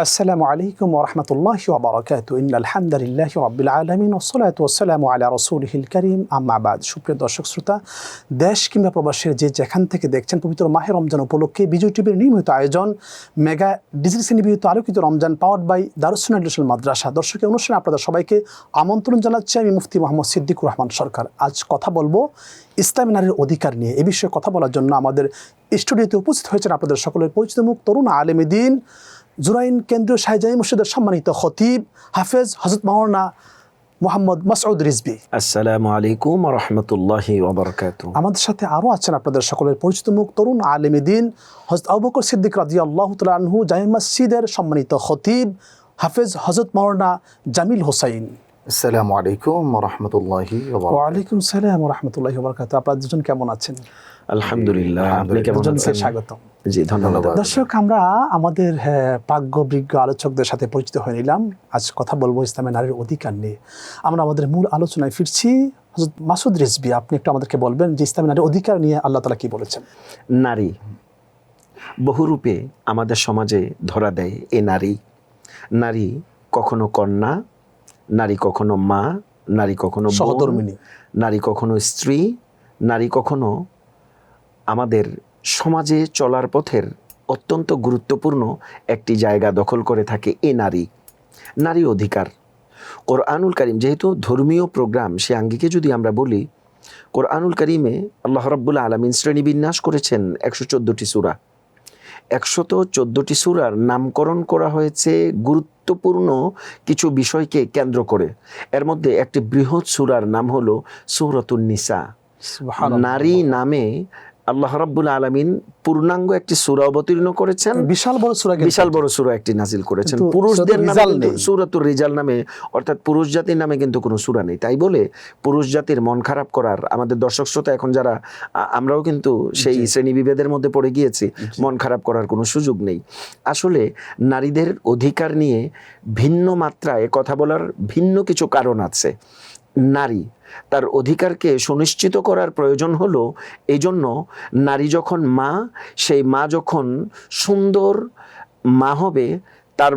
আসসালামু আলাইকুম ওয়া রাহমাতুল্লাহি ওয়া বারাকাতুহু। ইন্নাল হামদালিল্লাহি রাব্বিল আলামিন ওয়াস সালাতু ওয়াস সালামু আলা রাসূলিহিল কারীম, আম্মা বাদ। সুপ্রিয় দর্শক শ্রোতা, দেশ কিংবা প্রবাসের যেখান থেকে দেখছেন, পবিত্র মাহে রমজান উপলক্ষে বিজয় টিভির নিয়মিত আয়োজন মেগা ডিজিটাল নিবেদিত আলোকিত Ramzan powered by Darus Sunnah international মাদ্রাসা দর্শকের অনুষ্ঠানে আপনাদের সবাইকে আমন্ত্রণ জানাচ্ছি আমি মুফতি মোহাম্মদ সিদ্দিকুর রহমান সরকার। আজ কথা বলবো ইসলামী নারীর অধিকার নিয়ে। এ বিষয়ে কথা বলার জন্য আমাদের স্টুডিওতে উপস্থিত হয়েছেন আপনাদের সকলের পরিচিত মুখ, তরুণ আলেমে দ্বীন, জুরাইন কেন্দ্রীয় শাহী জামি মসজিদের সম্মানিত খতিব হাফেজ হযরত মাওলানা মোহাম্মদ মাসউদ রিজভী। আসসালামু আলাইকুম ওয়া রাহমাতুল্লাহি ওয়া বারাকাতুহু। আমাদের সাথে আরও আছেন আপনাদের সকলের পরিচিত মুখ, তরুণ আলেমে দ্বীন হযরত আবু বকর সিদ্দিক রাদিয়াল্লাহু তাআলা আনহু জামি মসজিদের সম্মানিত খতিব হাফেজ হযরত মাওলানা জামিল হোসাইন। আসসালামু আলাইকুম ওয়া রাহমাতুল্লাহি ওয়া বারাকাতুহু। ওয়া আলাইকুম সালাম ওয়া রাহমাতুল্লাহি ওয়া বারাকাতুহু। আপনারা দুজন কেমন আছেন? আলহামদুলিল্লাহ, আপনি কেমন আছেন? স্বাগতম। জি, ধন্যবাদ। দর্শক, আমরা আমাদের প্রাজ্ঞ আলোচকদের সাথে পরিচিত হয়ে নিলাম। আজ কথা বলবো ইসলামী নারীর অধিকার নিয়ে। আমরা আমাদের মূল আলোচনায় ফিরছি। হযরত মাসউদ রিজভী, আপনি একটু আমাদেরকে বলবেন যে ইসলামী নারীর অধিকার নিয়ে আল্লাহ তাআলা কি বলেছেন? নারী বহুরূপে আমাদের সমাজে ধরা দেয়। এ নারী কখনো কন্যা, নারী কখনো মা, নারী কখনো সহধর্মিণী, নারী কখনো স্ত্রী, নারী কখনো আমাদের সমাজে চলার পথের অত্যন্ত গুরুত্বপূর্ণ একটি জায়গা দখল করে থাকে। এ নারী অধিকার। কোরআনুল কারীম যেহেতু ধর্মীয় প্রোগ্রাম, সে আঙ্গিকে যদি আমরা বলি, কোরআনুল কারীমে আল্লাহ রাব্বুল আলামিন শ্রেণীবিন্যাস করেছেন 114টি সূরা। 114টি সূরার নামকরণ করা হয়েছে গুরুত্বপূর্ণ কিছু বিষয়কে কেন্দ্র করে। এর মধ্যে একটি বৃহৎ সূরার নাম হলো সূরাতুন নিসা। নারী নামে আল্লাহ রাব্বুল আলামিন পূর্ণাঙ্গ একটি সূরা অবতীর্ণ করেছেন। বিশাল বড় সূরা একটি নাজিল করেছেন। পুরুষদের নামে কিন্তু সূরাতুর রিজাল নামে, অর্থাৎ পুরুষ জাতির নামে কিন্তু কোনো সূরা নেই। তাই বলে পুরুষ জাতির মন খারাপ করার, আমাদের দর্শক শ্রোতা এখন যারা, আমরাও কিন্তু সেই শ্রেণী বিভেদের মধ্যে পড়ে গিয়েছি, মন খারাপ করার কোনো সুযোগ নেই। আসলে নারীদের অধিকার নিয়ে ভিন্ন মাত্রায় কথা বলার ভিন্ন কিছু কারণ আছে। নারী তার অধিকারকে সুনিশ্চিত করার প্রয়োজন হলো এই জন্য, নারী যখন মা, সেই মা যখন সুন্দর মা হবে, তার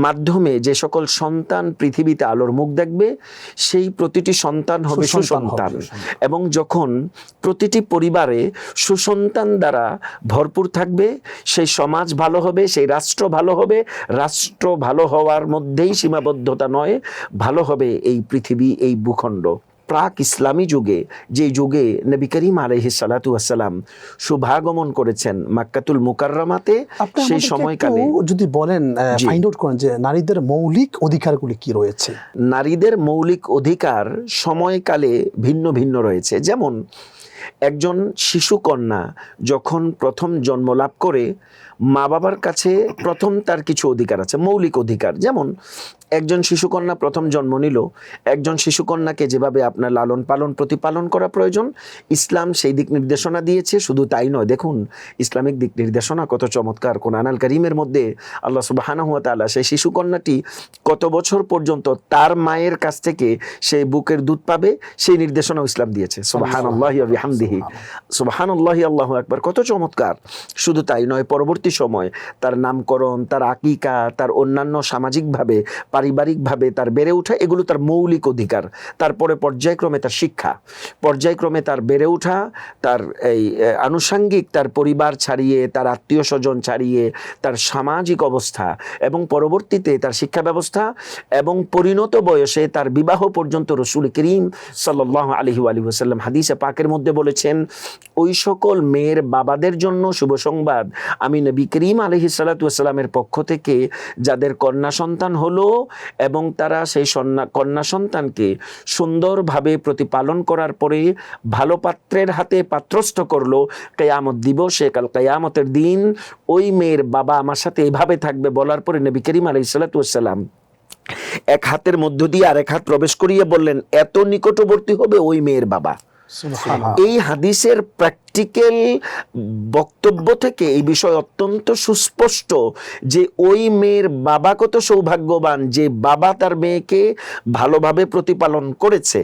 মাধ্যমে যে সকল সন্তান পৃথিবীতে আলোর মুখ দেখবে, সেই প্রতিটি সন্তান হবে সুসন্তান। এবং যখন প্রতিটি পরিবারে সুসন্তান দ্বারা ভরপুর থাকবে, সেই সমাজ ভালো হবে, সেই রাষ্ট্র ভালো হবে। রাষ্ট্র ভালো হওয়ার মধ্যেই সীমাবদ্ধতা নয়, ভালো হবে এই পৃথিবী, এই ভূখণ্ড। প্রাক ইসলামী যুগে, যে যুগে নবী করিম আলাইহিস সালাতু ওয়াস সালাম শুভাগমন করেছেন মক্কাতুল মুকাররমাতে, সেই সময়কালে যদি বলেন, ফাইন্ড আউট করেন যে নারীদের মৌলিক অধিকারগুলি কি রয়েছে। নারীদের মৌলিক অধিকার সময়কালে ভিন্ন ভিন্ন রয়েছে। যেমন একজন শিশুকন্যা যখন প্রথম জন্ম লাভ করে, মা বাবার কাছে প্রথম তার কিছু অধিকার আছে, মৌলিক অধিকার। যেমন একজন শিশুকন্যা প্রথম জন্ম নিল, একজন শিশুকন্যাকে যেভাবে আপনার লালন পালন প্রতিপালন করা প্রয়োজন, ইসলাম সেই দিক নির্দেশনা দিয়েছে। শুধু তাই নয়, দেখুন ইসলামিক দিক নির্দেশনা কত চমৎকার। কোরআনুল কারীমের মধ্যে আল্লাহ সুবহানাহু ওয়া তাআলা সেই শিশুকন্যাটি কত বছর পর্যন্ত তার মায়ের কাছ থেকে সেই বুকের দুধ পাবে, সেই নির্দেশনা ইসলাম দিয়েছে। সুবহানাল্লাহি ওয়া বিহামদিহি, সুবহানাল্লাহি, আল্লাহু আকবার, কত চমৎকার। শুধু তাই নয়, পরবর্তী সময় তার নামকরণ, তার আকিকা, তার অন্যান্য সামাজিকভাবে, পারিবারিকভাবে তার বেড়ে ওঠা, এগুলো তার মৌলিক অধিকার। তারপরে পর্যায়ক্রমে তার শিক্ষা, পর্যায়ক্রমে তার বেড়ে ওঠা, তার এই আনুষঙ্গিক তার পরিবার ছাড়িয়ে, তার আত্মীয় স্বজন ছাড়িয়ে, তার সামাজিক অবস্থা, এবং পরবর্তীতে তার শিক্ষা ব্যবস্থা, এবং পরিণত বয়সে তার বিবাহ পর্যন্ত। রাসূল করিম সাল্লাল্লাহু আলাইহি ওয়া সাল্লাম হাদিসে পাকের মধ্যে বলেছেন, ওই সকল মেয়ের বাবাদের জন্য শুভ সংবাদ, আমি নবী করিম আলাইহিস সালাতু ওয়াস সালামের পক্ষ থেকে যাদের কন্যা সন্তান হলো এবং তারা সেই কন্যা সন্তানকে সুন্দরভাবে প্রতিপালন করার পরে ভালো পাত্রের হাতে পাত্রস্থ করলো, কিয়ামত দিবসে, কাল কিয়ামতের দিন ওই মেয়ের বাবা আমার সাথে এভাবে থাকবে বলার পরে নবী করিম আলাইহিস সালাতু ওয়াস সালাম এক হাতের মধ্য দিয়ে আরেক হাত প্রবেশ করিয়ে বললেন, এত নিকটবর্তী হবে ওই মেয়ের বাবা। এই হাদিসের প্র্যাকটিক্যাল বক্তব্য থেকে এই বিষয় অত্যন্ত সুস্পষ্ট যে ওই মেয়ের বাবা কত সৌভাগ্যবান যে বাবা তার মেয়েকে ভালোভাবে প্রতিপালন করেছে।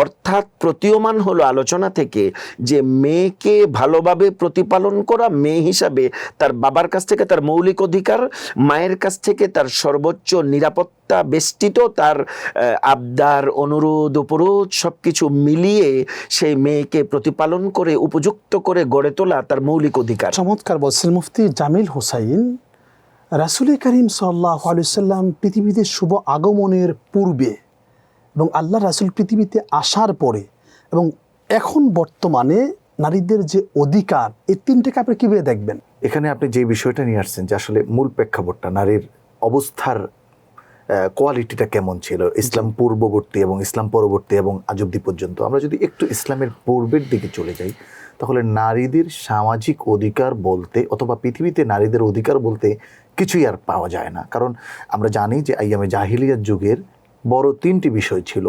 অর্থাৎ প্রতীয়মান হলো আলোচনা থেকে যে মেয়েকে ভালোভাবে প্রতিপালন করা মেয়ে হিসাবে তার বাবার কাছ থেকে তার মৌলিক অধিকার, মায়ের কাছ থেকে তার সর্বোচ্চ নিরাপত্তা বেষ্টিত, তার আবদার, অনুরোধ, উপরোধ সবকিছু মিলিয়ে সেই মেয়েকে প্রতিপালন করে উপযুক্ত করে গড়ে তোলা তার মৌলিক অধিকার। চমৎকার বলছেন মুফতি জামিল হোসাইন। রাসূল করিম সাল্লাল্লাহু আলাইহি ওয়াসাল্লাম পৃথিবীতে শুভ আগমনের পূর্বে এবং আল্লাহ রাসূল পৃথিবীতে আসার পরে এবং এখন বর্তমানে নারীদের যে অধিকার, এই তিনটাকে আপনি কীভাবে দেখবেন? এখানে আপনি যে বিষয়টা নিয়ে আসছেন যে আসলে মূল প্রেক্ষাপটটা নারীর অবস্থার কোয়ালিটিটা কেমন ছিল ইসলাম পূর্ববর্তী এবং ইসলাম পরবর্তী এবং আজ অব্দি পর্যন্ত, আমরা যদি একটু ইসলামের পূর্বের দিকে চলে যাই তাহলে নারীদের সামাজিক অধিকার বলতে অথবা পৃথিবীতে নারীদের অধিকার বলতে কিছুই আর পাওয়া যায় না। কারণ আমরা জানি যে আইয়ামে জাহিলিয়াত যুগের বড় তিনটি বিষয় ছিল।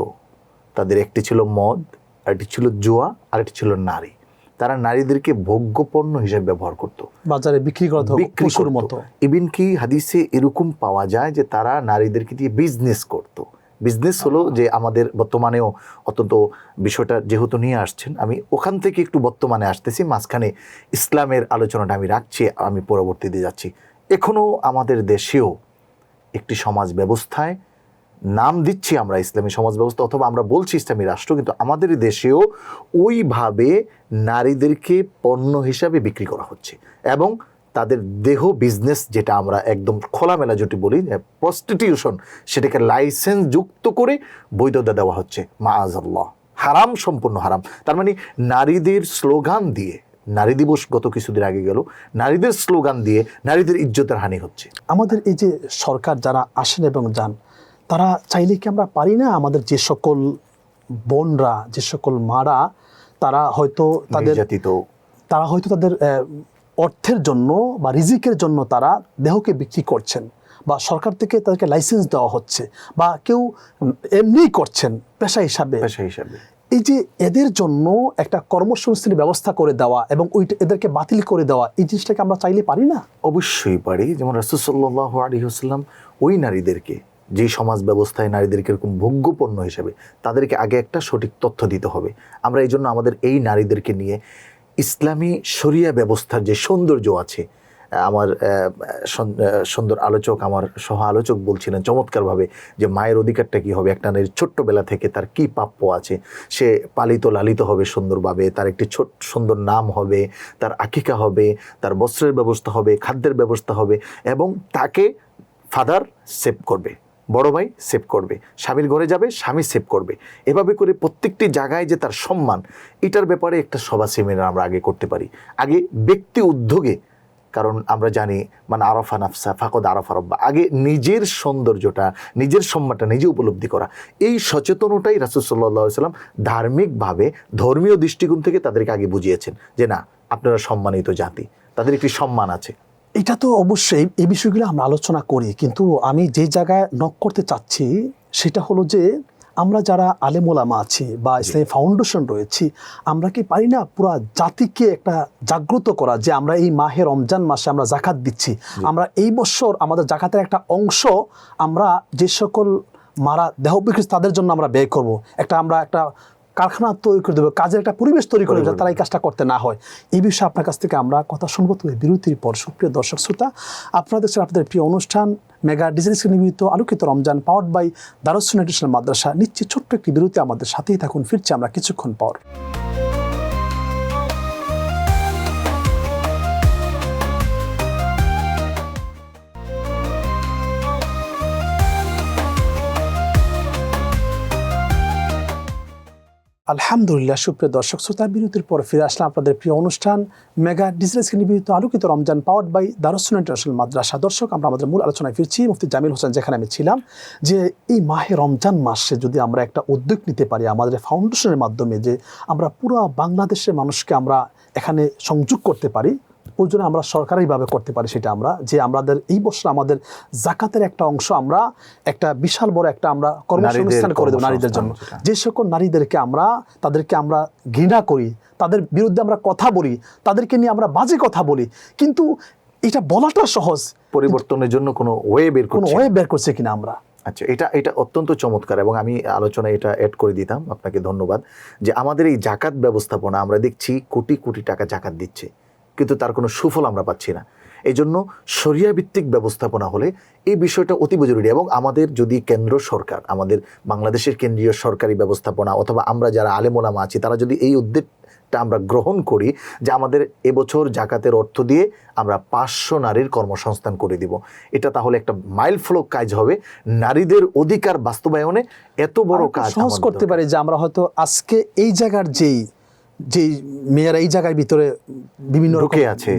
তাদের একটি ছিল মদ, আরেকটি ছিল জুয়া, আরেকটি ছিল নারী। তারা নারীদেরকে ভোগ্যপণ্য হিসেবে ব্যবহার করত, বাজারে বিক্রি করার মতো। ইভিন কি হাদিসে এরকম পাওয়া যায় যে তারা নারীদেরকে দিয়ে বিজনেস করত। বিজনেস হলো যে আমাদের বর্তমানেও অত্যন্ত বিষয়টা যেহেতু নিয়ে আসছেন, আমি ওখান থেকে একটু বর্তমানে আসতেছি, মাঝখানে ইসলামের আলোচনাটা আমি রাখছি, আমি পরবর্তীতে যাচ্ছি। এখনও আমাদের দেশেও একটি সমাজ ব্যবস্থায় নাম দিচ্ছি আমরা ইসলামী সমাজ ব্যবস্থা অথবা আমরা বলছি ইসলামী রাষ্ট্র, কিন্তু আমাদের দেশেও ওইভাবে নারীদেরকে পণ্য হিসাবে বিক্রি করা হচ্ছে এবং তাদের দেহ বিজনেস, যেটা আমরা একদম খোলামেলা যেটি বলি প্রস্টিটিউশন, সেটাকে লাইসেন্স যুক্ত করে বৈধতা দেওয়া হচ্ছে। মাআযাল্লাহ, হারাম, সম্পূর্ণ হারাম। তার মানে নারীদের স্লোগান দিয়ে, নারী দিবস গত কিছুদিন আগে গেল, নারীদের স্লোগান দিয়ে নারীদের ইজ্জতের হানি হচ্ছে। আমাদের এই যে সরকার যারা আসেন এবং যান, তারা চাইলে কি আমরা পারি না আমাদের যে সকল বোনরা, যে সকল মারা, তারা হয়তো তাদের অর্থের জন্য বা রিজিকের জন্য তারা দেহকে বিক্রি করছেন, বা সরকার থেকে তাদেরকে লাইসেন্স দেওয়া হচ্ছে, বা কেউ এমনিই করছেন পেশা হিসাবে, এই যে এদের জন্য একটা কর্মসংস্থানের ব্যবস্থা করে দেওয়া এবং এদেরকে বাতিল করে দেওয়া, এই জিনিসটাকে আমরা চাইলে পারি না? অবশ্যই পারি। যেমন রাসূল সাল্লাল্লাহু আলাইহি ওয়াসাল্লাম ওই নারীদেরকে, যে সমাজ ব্যবস্থায় নারীদেরকে এরকম ভোগ্যপণ্য হিসেবে, তাদেরকে আগে একটা সঠিক তথ্য দিতে হবে। আমরা এই জন্য আমাদের এই নারীদেরকে নিয়ে ইসলামী শরিয়া ব্যবস্থার যে সৌন্দর্য আছে, আমার সুন্দর আলোচক, আমার সহ আলোচক বলছিলেন চমৎকারভাবে যে মায়ের অধিকারটা কী হবে, একটা নারীর ছোট্টবেলা থেকে তার কী প্রাপ্য আছে, সে পালিত লালিত হবে সুন্দরভাবে, তার একটি সুন্দর নাম হবে, তার আকিকা হবে, তার বস্ত্রের ব্যবস্থা হবে, খাদ্যের ব্যবস্থা হবে, এবং তাকে ফাদার সেভ করবে, বড় ভাই সেভ করবে, স্বামীর ঘরে যাবে, স্বামী সেভ করবে। এভাবে করে প্রত্যেকটি জায়গায় যে তার সম্মান, এটার ব্যাপারে একটা সভা সেমিনার আমরা আগে করতে পারি, আগে ব্যক্তি উদ্যোগে। কারণ আমরা জানি মানে আরাফা নাফসা ফাকদ আরাফা রব্বা, আগে নিজের সৌন্দর্যটা, নিজের সম্মানটা নিজে উপলব্ধি করা, এই সচেতনতাই রাসূল সাল্লাল্লাহু আলাইহি ওয়াসাল্লাম ধার্মিকভাবে ধর্মীয় দৃষ্টিকোণ থেকে তাদেরকে আগে বুঝিয়েছেন যে না, আপনারা সম্মানিত জাতি, তাদের একটি সম্মান আছে। এটা তো অবশ্যই, এই বিষয়গুলো আমরা আলোচনা করি, কিন্তু আমি যে জায়গায় নক করতে চাচ্ছি সেটা হলো যে আমরা যারা আলেম ওলামা আছি বা ইসলামী ফাউন্ডেশন রয়েছি, আমরা কি পারি না পুরা জাতিকে একটা জাগ্রত করা যে আমরা এই মাহে রমজান মাসে আমরা জাকাত দিচ্ছি, আমরা এই বছর আমাদের জাকাতের একটা অংশ আমরা যে সকল মারা দেহ বিক্রি তাদের জন্য আমরা ব্যয় করব, আমরা একটা কারখানা তৈরি করে দেবো, কাজের একটা পরিবেশ তৈরি করে দেবো, তারা এই কাজটা করতে না হয়। এই বিষয়ে আপনার কাছ থেকে আমরা কথা শুনবো, তবে বিরতির পর। সুপ্রিয় দর্শক শ্রোতা, আপনারা দেখছেন আপনাদের প্রিয় অনুষ্ঠান মেগা ডিজিটাল নিবেদিত আলোকিত Ramzan, powered by Darus Sunnah international মাদ্রাসা। নিচ্ছি ছোট্ট একটি বিরতি, আমাদের সাথেই থাকুন, ফিরছি আমরা কিছুক্ষণ পর। আলহামদুলিল্লাহ, সুপ্রিয় দর্শক শ্রোতা, বিরতির পর ফিরে আসলাম আপনাদের প্রিয় অনুষ্ঠান মেগা ডিজিটাল নিবেদিত আলোকিত Ramzan, powered by Darus Sunnah international মাদ্রাসা। দর্শক, আমরা আমাদের মূল আলোচনায় ফিরছি। মুফতি জামিল হোসেন, যেখানে আমি ছিলাম, যে এই মাহে রমজান মাসে যদি আমরা একটা উদ্যোগ নিতে পারি আমাদের ফাউন্ডেশনের মাধ্যমে, যে আমরা পুরো বাংলাদেশের মানুষকে আমরা এখানে সংযোগ করতে পারি, প্রয়োজনে আমরা সরকারিভাবে করতে পারি সেটা আমরা, যে আমাদের এই বছর আমাদের জাকাতের একটা অংশ আমরা একটা বিশাল বড় একটা আমরা কর্মসংস্থান করে দেবো নারীদের জন্য। যে সকল নারীদেরকে তাদেরকে আমরা ঘৃণা করি, তাদের বিরুদ্ধে আমরা কথা বলি, তাদেরকে নিয়ে আমরা বাজে কথা বলি, কিন্তু এটা বলাটা সহজ, পরিবর্তনের জন্য কোনো ওয়ে বের করছে কিনা আমরা। আচ্ছা, এটা অত্যন্ত চমৎকার, এবং আমি আলোচনায় এটা অ্যাড করে দিতাম, আপনাকে ধন্যবাদ, যে আমাদের এই জাকাত ব্যবস্থাপনা আমরা দেখছি কোটি কোটি টাকা জাকাত দিচ্ছে, কিন্তু তার কোনো সুফল আমরা পাচ্ছি না। এই জন্য শরিয়া ভিত্তিক ব্যবস্থাপনা হলে এই বিষয়টা অতীব জরুরি। এবং আমাদের যদি কেন্দ্র সরকার, আমাদের বাংলাদেশের কেন্দ্রীয় সরকারি ব্যবস্থাপনা, অথবা আমরা যারা আলেম ওলামা আছি, তারা যদি এই উদ্যোগটা আমরা গ্রহণ করি যে আমাদের এবছর জাকাতের অর্থ দিয়ে আমরা 500 নারীর কর্মসংস্থান করে দিব, এটা তাহলে একটা মাইলফলক কাজ হবে নারীদের অধিকার বাস্তবায়নে। এত বড় কাজ সহজ করতে পারে যে আমরা হয়তো আজকে এই জায়গার যে মেয়েরা এই জায়গার ভিতরে বিভিন্ন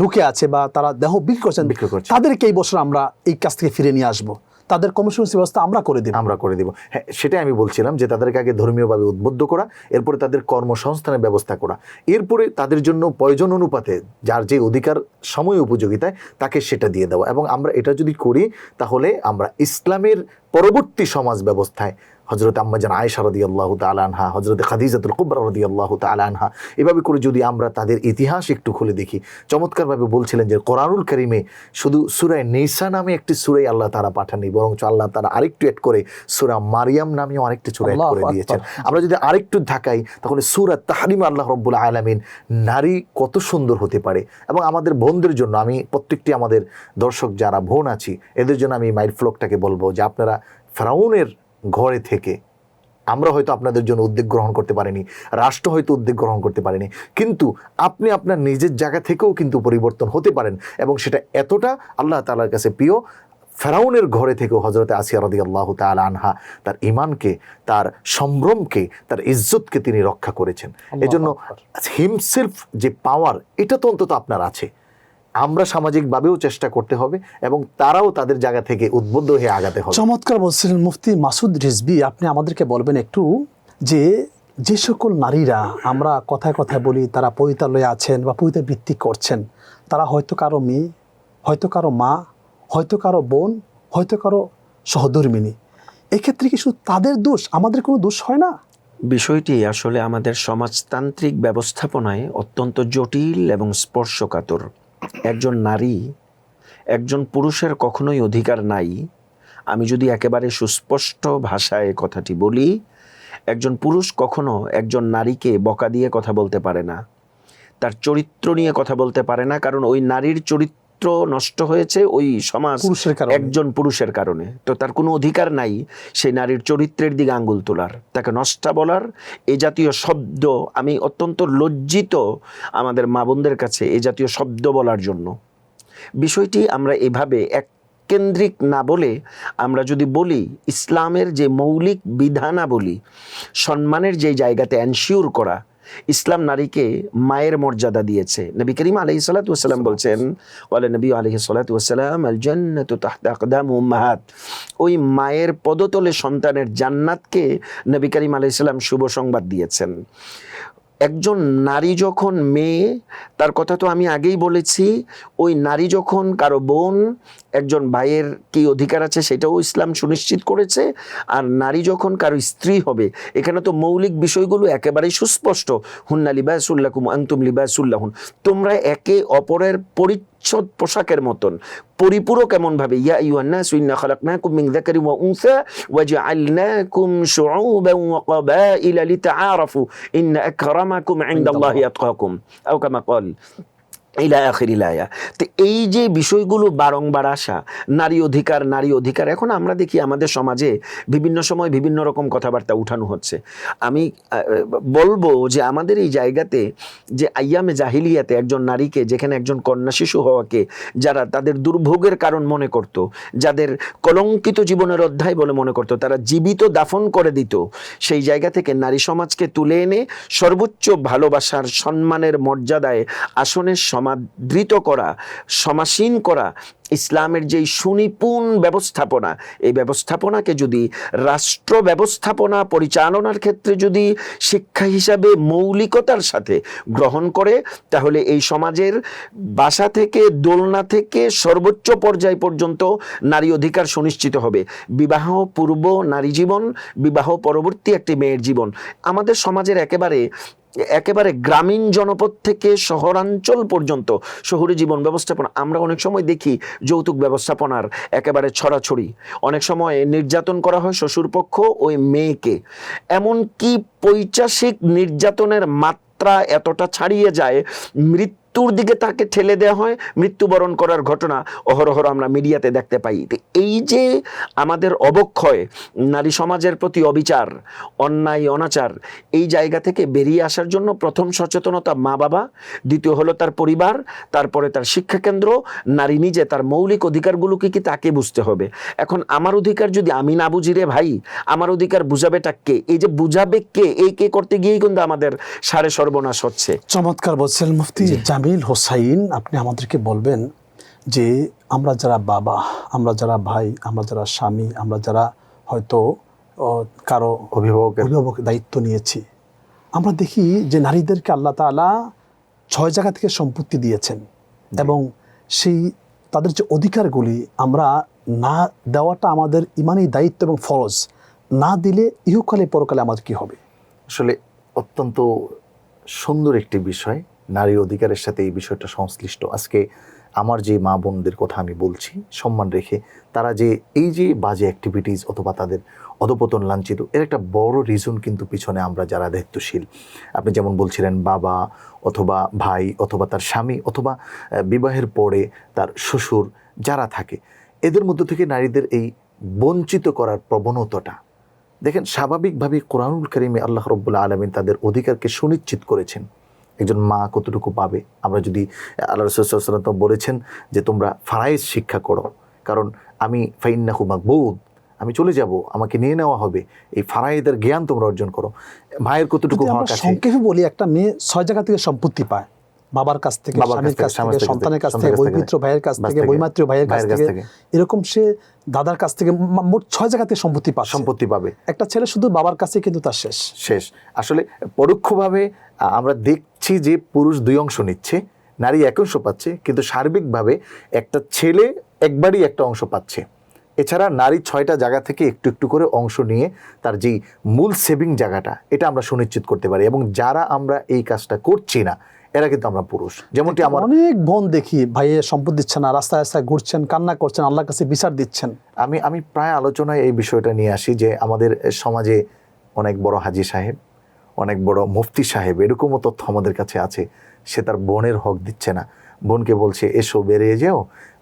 ঢুকে আছে বা তারা দেহ বিক্রি করছেন, তাদেরকে এই বছর আমরা এই কাজ থেকে ফিরে নিয়ে আসবো, তাদের কর্মসংস্থান ব্যবস্থা আমরা করে দেব। হ্যাঁ, সেটাই আমি বলছিলাম যে তাদেরকে আগে ধর্মীয়ভাবে উদ্বুদ্ধ করা, এরপরে তাদের কর্মসংস্থানের ব্যবস্থা করা, এরপরে তাদের জন্য প্রয়োজন অনুপাতে যার যে অধিকার সময় উপযোগিতায় তাকে সেটা দিয়ে দেওয়া। এবং আমরা এটা যদি করি তাহলে আমরা ইসলামের পরবর্তী সমাজ ব্যবস্থায় হযরত আম্মা জান আয়েশা রাদিয়াল্লাহু তাআলা আনহা, হযরত খাদিজাতুল কুবরা রাদিয়াল্লাহু তাআলা আনহা, এভাবে করে যদি আমরা তাদের ইতিহাস একটু খুলে দেখি, চমৎকারভাবে বলছিলেন যে কোরআনুল কারীমে শুধু সূরা নিসা নামে একটি সূরাই আল্লাহ তাআলা পাঠাননি, বরং আল্লাহ তাআলা আরেকটু অ্যাড করে সূরা মারিয়াম নামেও আরেকটি সূরা অ্যাড করে দিয়েছেন। আমরা যদি আরেকটু ঢাকাই তাহলে সূরা তাহরিম আল্লাহ রাব্বুল আলামিন নারী কত সুন্দর হতে পারে। এবং আমাদের বোনদের জন্য, আমি প্রত্যেকটি আমাদের দর্শক যারা বোন আছি এদের জন্য আমি মাইল ফ্লকটাকে বলবো যে আপনারা ফেরাউনের ঘরে থেকে, আমরা হয়তো আপনাদের জন্য উদ্যোগ গ্রহণ করতে পারিনি, রাষ্ট্র হয়তো উদ্যোগ গ্রহণ করতে পারেনি, কিন্তু আপনি আপনার নিজের জায়গা থেকেও কিন্তু পরিবর্তন হতে পারেন। এবং সেটা এতটা আল্লাহ তাআলার কাছে প্রিয়, ফেরাউনের ঘরে থেকেও হযরত আসিয়া রাদিয়াল্লাহু তাআলা আনহা তার ঈমানকে, তার সম্ভ্রমকে, তার ইজ্জতকে তিনি রক্ষা করেছেন। এজন্য হিমসেলফ যে পাওয়ার, এটা তো অন্তত আপনার আছে। আমরা সামাজিকভাবেও চেষ্টা করতে হবে এবং তারাও তাদের জায়গা থেকে উদ্বুদ্ধ হয়ে আগাতে হবে। চমৎকার বলছিলেন মুফতি মাসুদ রিজভী। আপনি আমাদেরকে বলবেন একটু যে সকল নারীরা আমরা কথায় কথায় বলি তারা পতিতালয়ে আছেন বা পতিতাবৃত্তি করছেন, তারা হয়তো কারো মেয়ে, হয়তো কারো মা, হয়তো কারো বোন, হয়তো কারো সহধর্মিনী, এক্ষেত্রে কি শুধু তাদের দোষ, আমাদের কোনো দোষ হয় না? বিষয়টি আসলে আমাদের সমাজতান্ত্রিক ব্যবস্থাপনায় অত্যন্ত জটিল এবং স্পর্শকাতর। একজন নারী, একজন পুরুষের কখনোই অধিকার নাই। আমি যদি একেবারে সুস্পষ্ট ভাষায় কথাটি বলি, একজন পুরুষ কখনো একজন নারীকে বকা দিয়ে কথা বলতে পারে না, তার চরিত্র নিয়ে কথা বলতে পারে না, কারণ ওই নারীর চরিত্র নষ্ট হয়েছে ওই সমাজ একজন পুরুষের কারণে। তো তার কোনো অধিকার নাই সেই নারীর চরিত্রের দিকে আঙ্গুল তোলার, তাকে নষ্টা বলার, এ জাতীয় শব্দ। আমি অত্যন্ত লজ্জিত আমাদের মা বোনদের কাছে এ জাতীয় শব্দ বলার জন্য। বিষয়টি আমরা এভাবে এক কেন্দ্রিক না বলে আমরা যদি বলি ইসলামের যে মৌলিক বিধানাবলী, সম্মানের যে জায়গাতে এনশিওর করা, ইসলাম নারীকে মায়ের মর্যাদা দিয়েছে। নবী করিম আলাইহিস সালাতু ওয়াস সালাম বলছেন, ওয়ালা নবী আলাইহিস সালাতু ওয়াস সালাম আল জান্নাতু তাহতা আকদাম উম্মাহাত, ওই মায়ের পদতলে সন্তানের জান্নাতকে নবী করিম আলাইহিস সালাম শুভ সংবাদ দিয়েছেন। একজন নারী যখন মেয়ে, তার কথা তো আমি আগেই বলেছি, ওই নারী যখন কারো বোন, একজন ভাইয়ের কি অধিকার আছে সেটাও ইসলাম সুনিশ্চিত করেছে। আর নারী যখন কারো স্ত্রী হবে, এখানে তো মৌলিক বিষয়গুলো একেবারেই সুস্পষ্ট। হুন্না লিবাসুল লাকুম আনতুম লিবাসুল লাহুন, তোমরা একে অপরের পরিচ্ছদ পোশাকের মতন পরিপূরক। এমন ভাবে ইয়া আইয়ুহান নাসু ইন্না খালাকনাকুম মিন যাকারিন ওয়া উনসা ওয়া জাআলনাকুম শুউবান ওয়া ক্বাবাইলা লিতাআরাফু ইন্না আকরামাকুম ইনদাল্লাহি আতকাকুম আও কামা ক্বাল ইলা আখিরিল আয়া। তো এই যে বিষয়গুলো বারংবার আসা, নারী অধিকার, নারী অধিকার, এখন আমরা দেখি আমাদের সমাজে বিভিন্ন সময় বিভিন্ন রকম কথাবার্তা উঠানো হচ্ছে। আমি বলবো যে আমাদের এই জায়গাতে যে আইয়ামে জাহিলিয়াতে একজন নারীকে, যেখানে একজন কন্যা শিশু হওয়াকে যারা তাদের দুর্ভোগের কারণ মনে করত, যাদের কলঙ্কিত জীবনের অধ্যায় বলে মনে করত, তারা জীবিত দাফন করে দিত। সেই জায়গা থেকে নারী সমাজকে তুলে এনে সর্বোচ্চ ভালোবাসার, সম্মানের মর্যাদায়, আসনের সমাদৃত করা, সমাসীন করা, ইসলামের যেই সুনিপুণ ব্যবস্থাপনা, এই ব্যবস্থাপনাকে যদি রাষ্ট্র ব্যবস্থাপনা পরিচালনার ক্ষেত্রে যদি শিক্ষা হিসাবে মৌলিকতার সাথে গ্রহণ করে, তাহলে এই সমাজের বাসা থেকে দোলনা থেকে সর্বোচ্চ পর্যায় পর্যন্ত নারী অধিকার সুনিশ্চিত হবে। বিবাহ পূর্ব নারী জীবন, বিবাহ পরবর্তী একটি মেয়ের জীবন, আমাদের সমাজের একেবারে গ্রামীণ জনপদ থেকে শহরাঞ্চল পর্যন্ত শহুরে জীবন ব্যবস্থাপনা, আমরা অনেক সময় দেখি যৌতুক ব্যবস্থাপনার একেবারে ছড়াছড়ি, অনেক সময় নির্যাতন করা হয় শ্বশুরপক্ষ ওই মেয়েকে, এমনকি পৈশাচিক নির্যাতনের মাত্রা এতটা ছাড়িয়ে যায়, মৃত্যুর দিকে তাকে ঠেলে দেওয়া হয়, মৃত্যুবরণ করার ঘটনা অহরহ আমরা মিডিয়াতে দেখতে পাই। এই যে আমাদের অবক্ষয়, নারী সমাজের প্রতি অবিচার, অন্যায় অনাচার, এই জায়গা থেকে বেরিয়ে আসার জন্য প্রথম সচেতনতা মা বাবা, দ্বিতীয় হলো তার পরিবার, তারপরে তার শিক্ষাকেন্দ্র, নারী নিজে তার মৌলিক অধিকারগুলোকে কি তাকে বুঝতে হবে। এখন আমার অধিকার যদি আমি না বুঝি রে ভাই, আমার অধিকার বুঝাবেটা কে? এই যে বুঝাবে কে, এই কে করতে গিয়েই কিন্তু আমাদের সারে সর্বনাশ হচ্ছে। চমৎকার বলছেন মুফতি জামিল হোসাইন। আপনি আমাদেরকে বলবেন যে আমরা যারা বাবা, আমরা যারা ভাই, আমরা যারা স্বামী, আমরা যারা হয়তো কারো অভিভাবক দায়িত্ব নিয়েছি, আমরা দেখি যে নারীদেরকে আল্লাহ তাআলা 6 জায়গা থেকে সম্পত্তি দিয়েছেন, এবং সেই তাদের যে অধিকারগুলি আমরা না দেওয়াটা আমাদের ইমানি দায়িত্ব এবং ফরজ। না দিলে ইহকালে পরকালে আমাদের কি হবে? আসলে অত্যন্ত সুন্দর একটি বিষয়, নারী অধিকারের সাথে এই বিষয়টা সংশ্লিষ্ট। আজকে আমার যে মা বোনদের কথা আমি বলছি সম্মান রেখে, তারা যে এই যে বাজে অ্যাক্টিভিটিস অথবা তাদের অধপতন, লাঞ্ছিত, এর একটা বড় রিজন কিন্তু পিছনে আমরা যারা দায়িত্বশীল, আপনি যেমন বলছিলেন বাবা অথবা ভাই অথবা তার স্বামী অথবা বিবাহের পরে তার শ্বশুর যারা থাকে, এদের মধ্য থেকে নারীদের এই বঞ্চিত করার প্রবণতাটা দেখেন। স্বাভাবিকভাবে কোরআনুল কারীমে আল্লাহ রাব্বুল আলামিন তাদের অধিকারকে সুনিশ্চিত করেছেন। একজন মা কতটুকু পাবে, আমরা যদি আল্লাহ রাসূল সাল্লাল্লাহু আলাইহি ওয়াসাল্লাম বলেছেন যে তোমরা ফারায়েজ শিক্ষা করো, কারণ আমি ফাইন্নাহু মাকবুদ, আমি চলে যাব, আমাকে নিয়ে নেওয়া হবে, এই ফারায়েদের জ্ঞান তোমরা অর্জন করো। ভাইয়ের কতটুকু হক আছে? সংক্ষেপে বলি, একটা মেয়ে 6 জায়গা থেকে সম্পত্তি পায়, বাবার কাছ থেকে, স্বামীর কাছ থেকে, সন্তানের কাছ থেকে, বৈমিত্র ভাইয়ের কাছ থেকে, বৈমাত্রীয় ভাইয়ের কাছ থেকে, এরকম সে দাদার কাছ থেকে মোট 6 জায়গা থেকে সম্পত্তি পাবে। একটা ছেলে শুধু বাবার কাছে কিন্তু তার শেষ। আসলে পরোক্ষভাবে আমরা দেখছি যে পুরুষ 2 অংশ নিচ্ছে, নারী 1 অংশ পাচ্ছে, কিন্তু সার্বিকভাবে একটা ছেলে একবারই একটা অংশ পাচ্ছে। এছাড়া নারী 6টা জায়গা থেকে একটু একটু করে অংশ নিয়ে তার যেই মূল সেভিং জায়গাটা, এটা আমরা সুনিশ্চিত করতে পারি। এবং যারা আমরা এই কাজটা করছি না, এরা কিন্তু আমরা পুরুষ। যেমনটি আমার অনেক বোন দেখি ভাইয়ের সম্পদ দিচ্ছে না, রাস্তায় রাস্তায় ঘুরছেন, কান্না করছেন, আল্লাহর কাছে বিচার দিচ্ছেন। আমি প্রায় আলোচনায় এই বিষয়টা নিয়ে আসি যে আমাদের সমাজে অনেক বড় হাজী সাহেব, অনেক বড় মুফতি সাহেব, এরকমও তথ্য আমাদের কাছে আছে, সে তার বোনের হক দিচ্ছে না, বোনকে বলছে এসো বেরিয়ে যাও,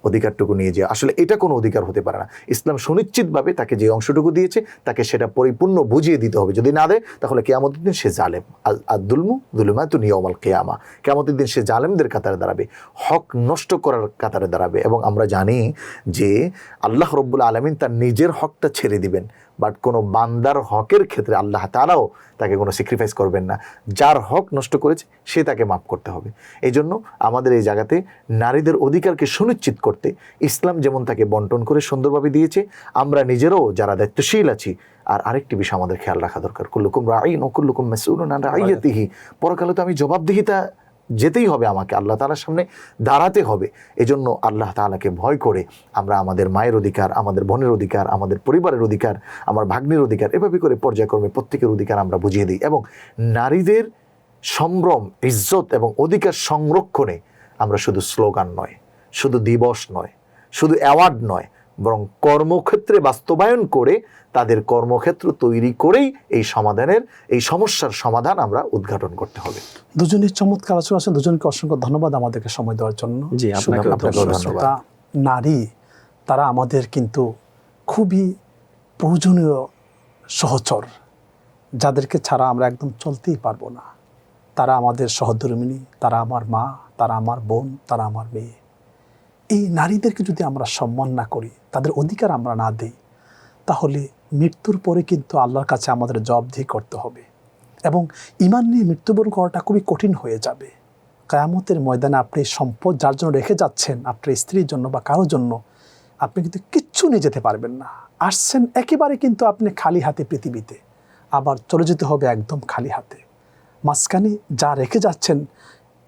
অধিকারটুকু নিয়ে যাও। আসলে এটা কোনো অধিকার হতে পারে না। ইসলাম সুনিশ্চিতভাবে তাকে যে অংশটুকু দিয়েছে তাকে সেটা পরিপূর্ণ বুঝিয়ে দিতে হবে। যদি না দেয় তাহলে কিয়ামতের দিন সে জালেম, আদ-দুলমু যুলুমাতুন ইয়াউমাল কিয়ামা, কিয়ামতের দিন সে জালেমদের কাতারে দাঁড়াবে, হক নষ্ট করার কাতারে দাঁড়াবে। এবং আমরা জানি যে আল্লাহ রাব্বুল আলামিন তার নিজের হকটা ছেড়ে দিবেন, বাট কোনো বান্দার হকের ক্ষেত্রে আল্লাহ তাআলাও তাকে কোনো স্যাক্রিফাইস করবেন না। যার হক নষ্ট করেছে সে তাকে মাফ করতে হবে। এই জন্য আমাদের এই জায়গাতে নারীদের অধিকারকে সুনিশ্চিত করতে ইসলাম যেমন তাকে বন্টন করে সুন্দরভাবে দিয়েছে, আমরা নিজেরাও যারা দায়িত্বশীল আছি, আর আরেকটি বিষয় আমাদের খেয়াল রাখা দরকার, কুল্লুকুম রাঈন ওয়া কুল্লুকুম মাসউলুন আন রাইয়াতিহি। পরকালে তো আমি জবাবদিহিতা যেতেই হবে, আমাকে আল্লাহ তাআলার সামনে দাঁড়াতে হবে। এজন্য আল্লাহ তাআলাকে ভয় করে আমরা আমাদের মায়ের অধিকার, আমাদের বোনের অধিকার, আমাদের পরিবারের অধিকার, আমার ভাগ্নির অধিকার, এভাবে করে পর্যায়ক্রমে প্রত্যেকের অধিকার আমরা বুঝিয়ে দিই। এবং নারীদের সম্ভ্রম, ইজ্জত এবং অধিকার সংরক্ষণে আমরা শুধু স্লোগান নয়, শুধু দিবস নয়, শুধু অ্যাওয়ার্ড নয়, বরং কর্মক্ষেত্রে বাস্তবায়ন করে তাদের কর্মক্ষেত্র তৈরি করেই এই সমস্যার সমাধান আমরা উদ্ঘাটন করতে হবে। দুজনের চমৎকার আলোচনা আছেন, দুজনকে অসংখ্য ধন্যবাদ আমাদেরকে সময় দেওয়ার জন্য। জি, আপনাকে ধন্যবাদ। নারী তারা আমাদের কিন্তু খুবই প্রয়োজনীয় সহচর, যাদেরকে ছাড়া আমরা একদম চলতেই পারবো না। তারা আমাদের সহধর্মিণী, তারা আমার মা, তারা আমার বোন, তারা আমার মেয়ে। এই নারীদেরকে যদি আমরা সম্মান না করি, তাদের অধিকার আমরা না দিই, তাহলে মৃত্যুর পরে কিন্তু আল্লাহর কাছে আমাদের জবাবদিহি করতে হবে, এবং ঈমান নিয়ে মৃত্যুবরণ করাটা খুবই কঠিন হয়ে যাবে। কিয়ামতের ময়দানে আপনি সম্পদ যার জন্য রেখে যাচ্ছেন, আপনার স্ত্রীর জন্য বা কারোর জন্য, আপনি কিন্তু কিচ্ছু নিয়ে যেতে পারবেন না। আসছেন একেবারে কিন্তু আপনি খালি হাতে পৃথিবীতে, আবার চলে যেতে হবে একদম খালি হাতে। মাঝখানে যা রেখে যাচ্ছেন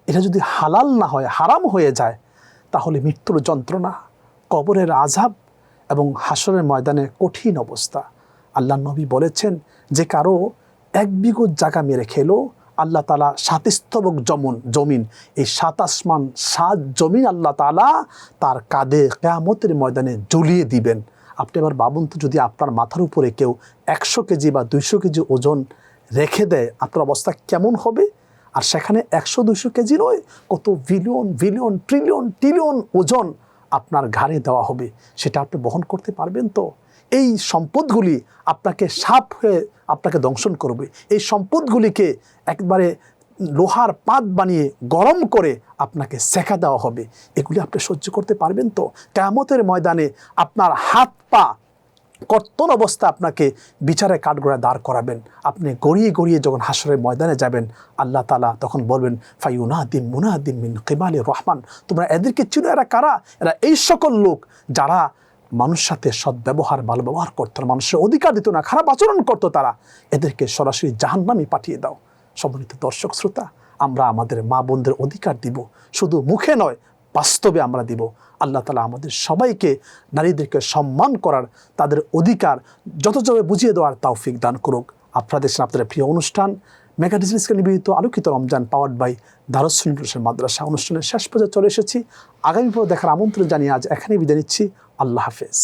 এটা যদি হালাল না হয়, হারাম হয়ে যায়, তাহলে মৃত্যুর যন্ত্রণা, কবরের আযাব এবং হাসরের ময়দানে কঠিন অবস্থা। আল্লাহ নবী বলেছেন যে কারো 1 বিঘত জায়গা মেরে খেলো, আল্লাহ তাআলা 7 স্তবক জমিন, এই 7 আসমান 7 জমিন আল্লাহ তাআলা তার কাঁধে কিয়ামতের ময়দানে ঝুলিয়ে দিবেন। আপনি এবার ভাবুন তো, যদি আপনার মাথার উপরে কেউ 100 কেজি বা 200 কেজি ওজন রেখে দেয়, আপনার অবস্থা কেমন হবে? আর সেখানে 100-200 কেজি নয়, কত বিলিয়ন বিলিয়ন ট্রিলিয়ন ট্রিলিয়ন ওজন আপনার ঘাড়ে দেওয়া হবে, সেটা আপনি বহন করতে পারবেন তো? এই সম্পদগুলি আপনাকে সাপ হয়ে আপনাকে দংশন করবে। এই সম্পদগুলিকে একবারে লোহার পাত বানিয়ে গরম করে আপনাকে সেকা দেওয়া হবে। এগুলি আপনি সহ্য করতে পারবেন তো? কিয়ামতের ময়দানে আপনার হাত পা কর্তন অবস্থা আপনাকে বিচারে কাঠগড়ায় দাঁড় করাবেন। আপনি গড়িয়ে গড়িয়ে যখন হাসরের ময়দানে যাবেন, আল্লাহ তাআলা তখন বলবেন, ফায়ুনাদিম মুনাদিম মিন কিবালির রহমান, তোমরা এদেরকে চিনো, এরা কারা? এরা এই সকল লোক যারা মানুষের সাথে সদ্ব্যবহার, ভালো ব্যবহার করতো না, মানুষের অধিকার দিত না, খারাপ আচরণ করতো, তারা এদেরকে সরাসরি জাহান্নামে পাঠিয়ে দাও। সম্মানিত দর্শক শ্রোতা, আমরা আমাদের মা বোনদের অধিকার দিব, শুধু মুখে নয়, বাস্তবে আমরা দিব। আল্লাহ তাআলা আমাদের সবাইকে নারীদেরকে সম্মান করার, তাদের অধিকার যথাযথভাবে বুঝিয়ে দেওয়ার তৌফিক দান করুক। আপনাদের সাথে আপনাদের প্রিয় অনুষ্ঠান মেগা ডিজিটাল নিবেদিত আলোকিত রমজান পাওয়ার্ড বাই দারুস সুন্নাহ মাদ্রাসা অনুষ্ঠানের শেষ পর্যায়ে চলে এসেছি। আগামী পর্ব দেখার আমন্ত্রণ জানিয়ে আজ এখানেই বিদায় নিচ্ছি। আল্লাহ হাফেজ।